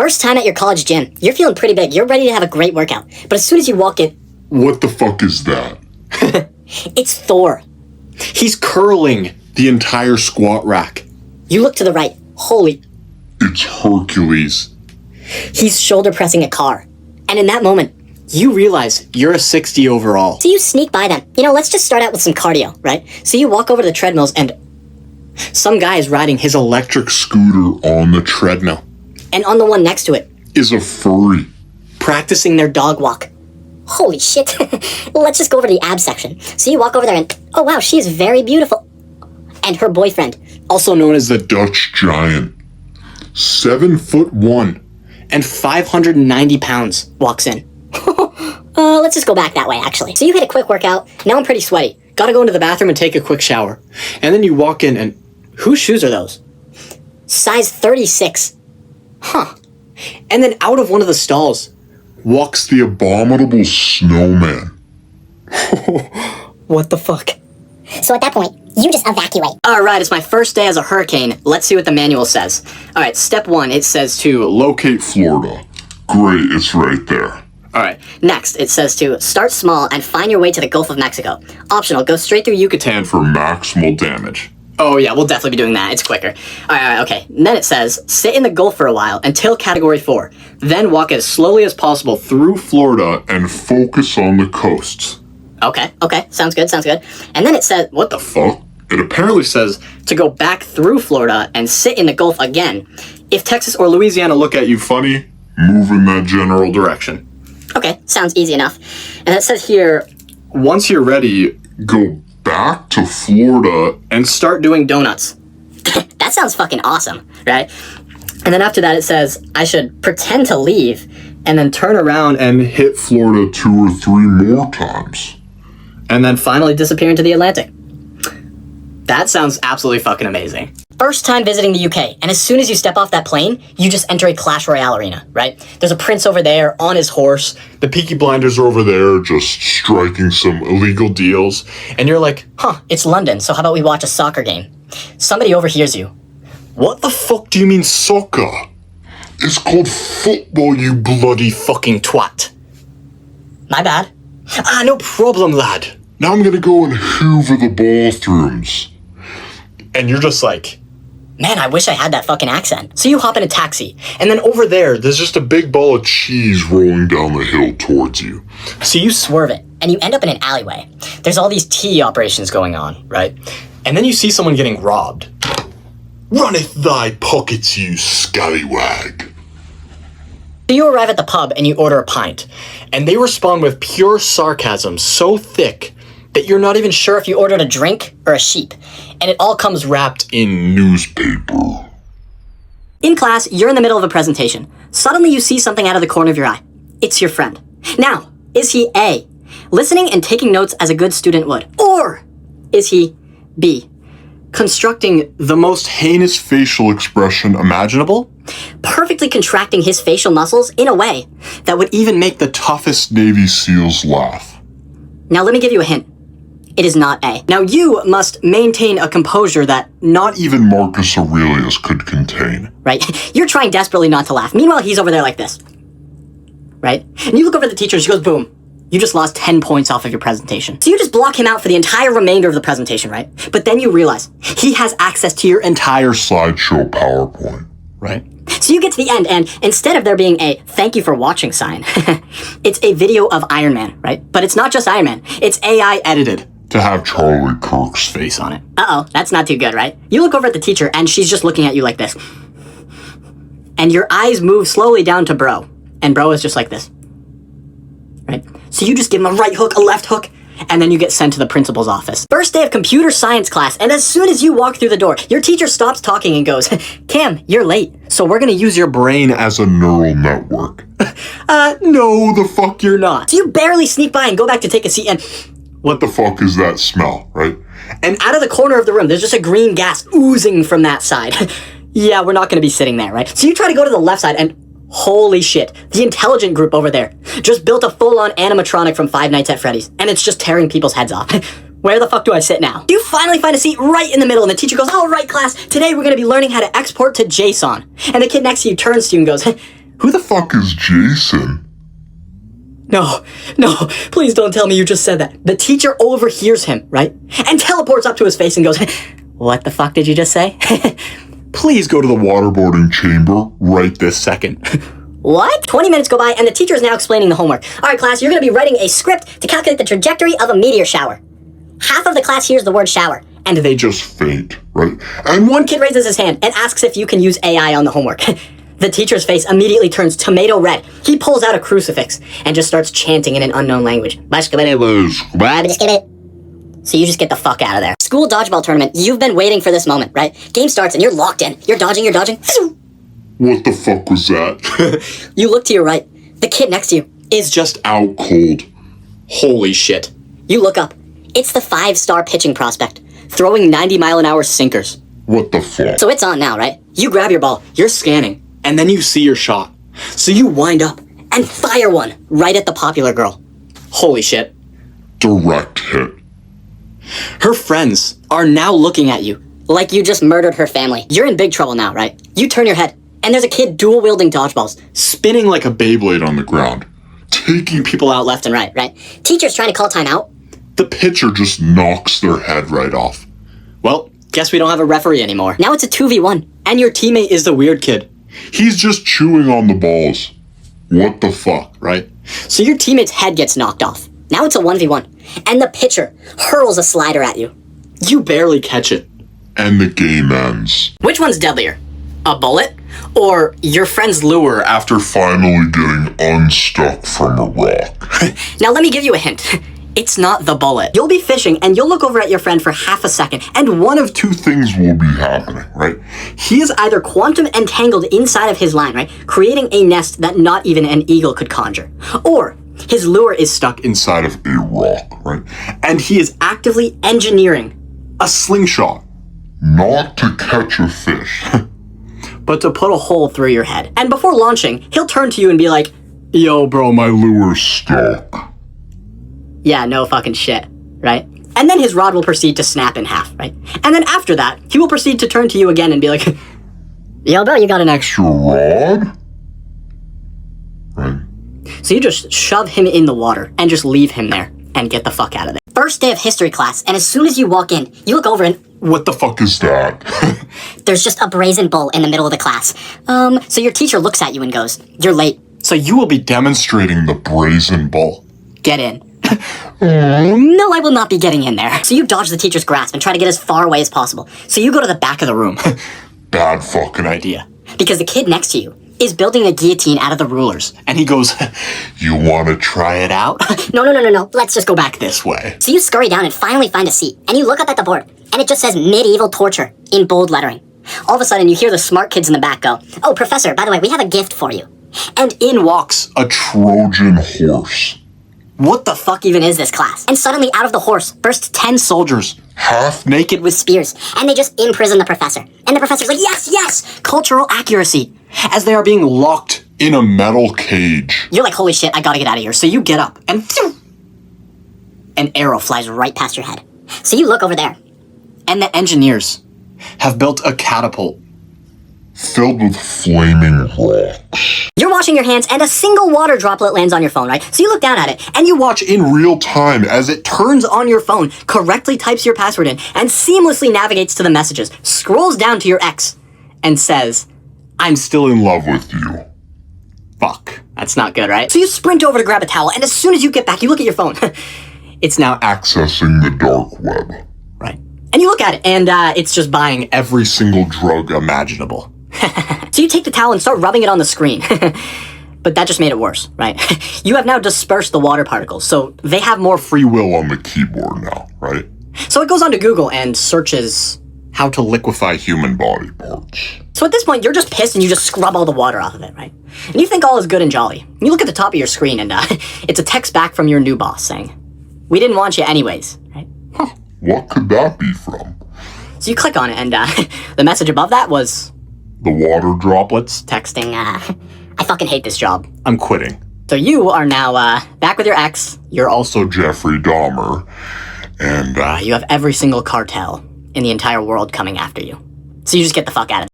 First time at your college gym. You're feeling pretty big. You're ready to have a great workout. But as soon as you walk in... What the fuck is that? It's Thor. He's curling the entire squat rack. You look to the right. Holy... It's Hercules. He's shoulder pressing a car. And in that moment... You realize you're a 60 overall. So you sneak by them. Let's just start out with some cardio, right? So you walk over to the treadmills and... Some guy is riding his Electric scooter on the treadmill. And on the one next to it... Is a furry. practicing their dog walk. Holy shit. Let's just go over to the abs section. So you walk over there and... Oh wow, she is very beautiful. And her boyfriend... Also known as the Dutch giant. 7'1" and 590 pounds. walks in. Let's just go back that way, actually. So you hit a quick workout. Now I'm pretty sweaty. Gotta go into the bathroom and take a quick shower. And then you walk in and... Whose shoes are those? Size 36. Huh. And then out of one of the stalls... Walks the abominable snowman. What the fuck? So at that point, you just evacuate. Alright, it's my first day as a hurricane. Let's see what the manual says. Alright, step 1, it says to... Locate Florida. Great, it's right there. Alright, Next, it says to start small and find your way to the Gulf of Mexico. Optional, go straight through Yucatan. For maximal damage. oh yeah, we'll definitely be doing that. It's quicker. Alright, okay. Then it says, sit in the Gulf for a while until Category 4. Then walk as slowly as possible Through Florida and focus on the coasts. Okay, sounds good. And then it says, What the fuck? It apparently says to go back through Florida and sit in the Gulf again. if Texas or Louisiana look at you funny, move in that general direction. Okay, sounds easy enough. And it says here, once you're ready, Go back to Florida and start doing donuts. That sounds fucking awesome, right? And then after that it says, I should pretend to leave and then turn around and hit Florida 2 or 3 more times. and then finally disappear into the Atlantic. that sounds absolutely fucking amazing. First time visiting the UK, and as soon as you step off that plane, you just enter a Clash Royale arena, right? There's a prince over there on his horse. The Peaky Blinders are over there just striking some illegal deals. And you're like, Huh, it's London, so how about we watch a soccer game? Somebody overhears you. what the fuck do you mean Soccer. It's called football, you bloody fucking twat? My bad. No problem, lad. Now I'm gonna go and hoover the bathrooms. And you're just like, Man, I wish I had that fucking accent. so you hop in a taxi, and then over there, there's just a big ball of Cheese rolling down the hill towards you. so you Swerve it, and you end up in an alleyway. There's all these tea operations going on, right? and then you see someone getting robbed. Runneth thy pockets, you scallywag. So you arrive at the pub and you order a pint. And they respond with pure sarcasm so thick that you're not even sure if you Ordered a drink or a sheep, and it all comes wrapped In newspaper. In class, you're in the middle of a presentation. Suddenly you see something out of the corner of your eye. It's your friend. Now, is he A, listening and taking notes as a good student would? Or is he B, constructing the most Heinous facial expression imaginable perfectly contracting his facial muscles in a way that would even make the toughest Navy SEALs laugh? Now let me give you a hint. It is not A. Now you must maintain a composure that Not even Marcus Aurelius could contain. Right? You're trying desperately not to laugh. Meanwhile, he's over there like this. Right? And you look over at the teacher and she goes, boom. You just lost 10 points off of your presentation. So you just block him out for the entire remainder of the presentation, right? But then you realize he has access to your Entire slideshow PowerPoint. right? So you get to the end, and instead of there being a thank you for watching sign, it's a video of Iron Man, right? But it's not just Iron Man. It's AI edited. To have Charlie Kirk's face On it. Uh-oh, that's not too good, right? You look over at the teacher, and she's just looking at you like this. And your eyes move slowly down to Bro. And Bro is just like this. Right? So you just give him a right hook, a left hook, and then you get sent to the principal's office. First day of computer science class, and as soon as you walk through the door, your teacher stops talking and goes, Cam, you're late, so we're gonna use your brain. as a neural network. No, the fuck you're not. So you barely sneak by and go back to take a seat, and What the fuck is that smell, right? And out of the corner of the room, there's just a green gas oozing from that side. Yeah, we're not gonna be sitting there, right? So you try to go to the left side, and holy shit, the intelligent group over there just built a full-on animatronic from Five Nights at Freddy's, and it's just tearing people's heads off. Where the fuck do I sit now? You finally find a seat right in the middle, and the teacher goes, all right, class, today we're gonna be learning how to export to JSON. And the kid next to you turns to you and goes, Who the fuck is Jason? No, please don't tell me you just said that. The teacher overhears him, right? And teleports up to his face and goes, "What the fuck did you just say?" Please go to the waterboarding chamber right this second. What? 20 minutes go by and the teacher is now explaining the homework. All right, class, you're going to be writing a script to calculate the trajectory of a meteor shower. Half of the class hears the word shower, and They just faint, right? And one kid raises his hand and asks if you can use AI on the homework. The teacher's face immediately turns tomato red. He pulls out a crucifix and just starts chanting in an unknown language. So you just get the fuck out of there. School dodgeball tournament. You've been waiting for this moment, right? Game starts and you're locked in. You're dodging. What the fuck was that? You look to your right. The kid next to you is Just out cold. Holy shit. You look up. It's the 5-star pitching prospect, throwing 90-mile-an-hour sinkers. What the fuck? So it's on now, right? You grab your ball. You're scanning, and then you see your shot. So you wind up and fire one right at the popular girl. Holy shit. Direct hit. Her friends are now looking at you. Like you just murdered her family. You're in big trouble now, right? You turn your head, and there's a kid dual-wielding dodgeballs. Spinning like a Beyblade on the ground. Taking people out left and right. Right? Teacher's trying to call timeout. The pitcher just knocks their head right off. Well, guess we don't have a referee anymore. Now it's a 2v1. And your teammate is the weird kid. He's just chewing on the balls. What the fuck? Right? So your teammate's head gets knocked off. Now it's a 1v1. And the pitcher hurls a slider at you. You barely catch it. And the game ends. Which one's deadlier? A bullet? Or your friend's lure? After finally getting unstuck from a rock. Now let me give you a hint. It's not the bullet. You'll be fishing and you'll look over at your friend for half a second and one of Two things will be happening, right? he is either quantum entangled inside of his line, right? Creating a nest that not even an eagle could conjure. Or his lure is stuck Inside of a rock, right? And he is actively engineering. a slingshot. Not to catch a fish. But to put a hole through your head. And before launching, he'll turn to you and be like, Yo, bro, my lure's stuck. yeah, no fucking shit, right? And then his rod will proceed to snap in half, right? And then after that, he will proceed to turn to you again and be like, yo, bro, you got an extra. Rod? Right. So you just shove him in the water and just leave him there and get the fuck out of there. First day of history class, and as soon as you walk in, you look over and What the fuck is that? there's just a brazen bull in the middle of the class. So your teacher looks at you and goes, you're late. So you will be Demonstrating the brazen bull. Get in. No, I will not be getting in there. So you dodge the teacher's grasp and try to get as far away as possible. So you go to the back of the room Bad fucking idea. because the kid next to you is building a guillotine out of the rulers. And he goes, You wanna try it out? No. Let's just go back this. This way. So you scurry down and finally find a seat. And you look up at the board and it just says medieval torture in bold lettering. All of a sudden you hear the smart kids in the back go, oh, professor, by the way, we have a gift for you. And in walks, A Trojan horse. what the fuck even is this class? And suddenly out of the horse burst 10 soldiers Half naked with with spears, and they just imprison the professor. And the professor's like, yes, cultural accuracy. as they are being locked. in a metal cage. You're like, holy shit, I gotta get out of here. So you get up, and phew, an arrow flies right past your head. So you look over there. And the engineers have built a catapult. Filled with flaming rocks. You're washing your hands, and a single water droplet lands on your phone, right? So you look down at it, and you watch In real time as it turns on your phone, correctly types your password in, and seamlessly navigates to the messages, scrolls down to your ex, and says, I'm still in love. love with you. Fuck. that's not good, right? So you sprint over to grab a towel, and as soon as you get back, you look at your phone. It's now Accessing the dark web. Right. and you look at it, and it's just buying. Every single drug imaginable. So you take the towel and start rubbing it on the screen. But that just made it worse, right? You have now dispersed the water particles, so they have more free. Free will on the keyboard now, right? So it goes onto Google and searches. How to liquefy Human body parts. So at this point, you're just pissed and you just scrub all the water off of it, right? And you think all is good and jolly. You look at the top of your screen and it's a text back from your new boss saying, we didn't want you anyways, right? What could that be from? So you click on it and the message above that was The water droplets? texting, I fucking hate this job. I'm quitting. So you are now back with your ex. You're also Jeffrey Dahmer. And You have every single cartel in the entire world coming after you. So you just get the fuck out of it.